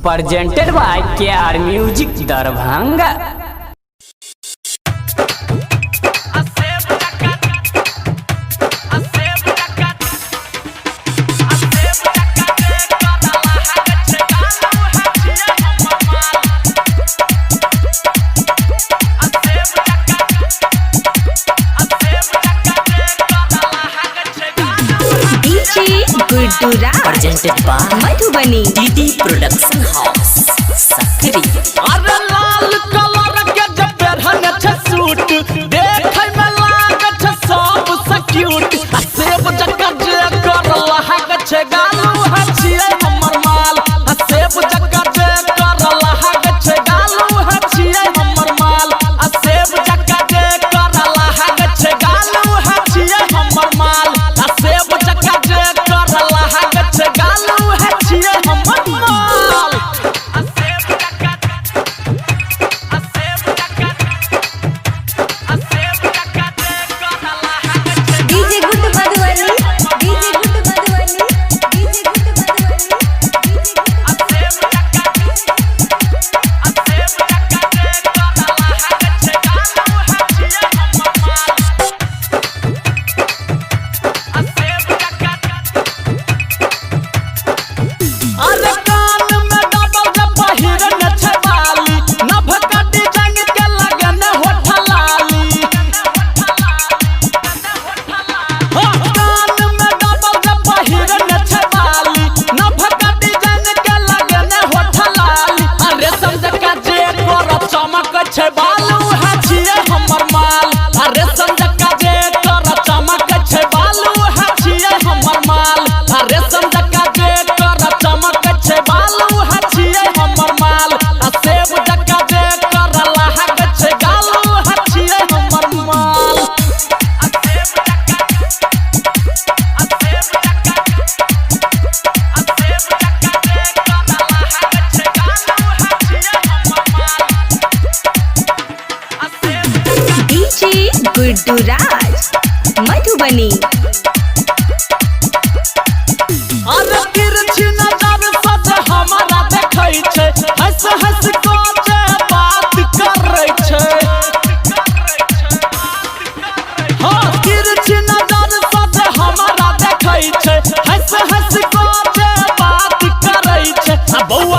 presented by KR Music Darbhanga। presented by Madhubani DD Production House सकरी। अरे लाल colour के जब पहने छ सूट देखे में लागे छ सब से क्यूट सेब जका जे करला है छ गालू हछिए हमर माल सेब जका जे करला है छ गालू हछिए हमर माल सेब जका जे करला है छ गालू हछिए हमर माल सेब जका जे करला है छ गालू हछिए हमर माल। DJ good Madhubani DJ good Madhubani DJ good Madhubani अरे कान में डबल जब पहिरन छ बाली नभ का डिजाइन के लगन होठ लाली कान में डबल जब पहिरन छ बाली नभ का डिजाइन के लगन होठ लाली अरे समझ का जे कर चमक छ बालू हछिए हमर माल अरे समझ का जे कर चमक छ बालू हछिए हमर माल अरे समझ का जे कर चमक छ बालू हछिए हमर माल सेब जका जे करला है छ गालू हछिए हमर माल। डीजे गुड्डूराज मधुबनी अरे तिरछी नजर से हमारा देखै छै हंस हंस को जे बात करै छै हाँ तिरछी नजर से हमारा देखै छै हंस हंस को जे बात करै छै बौआ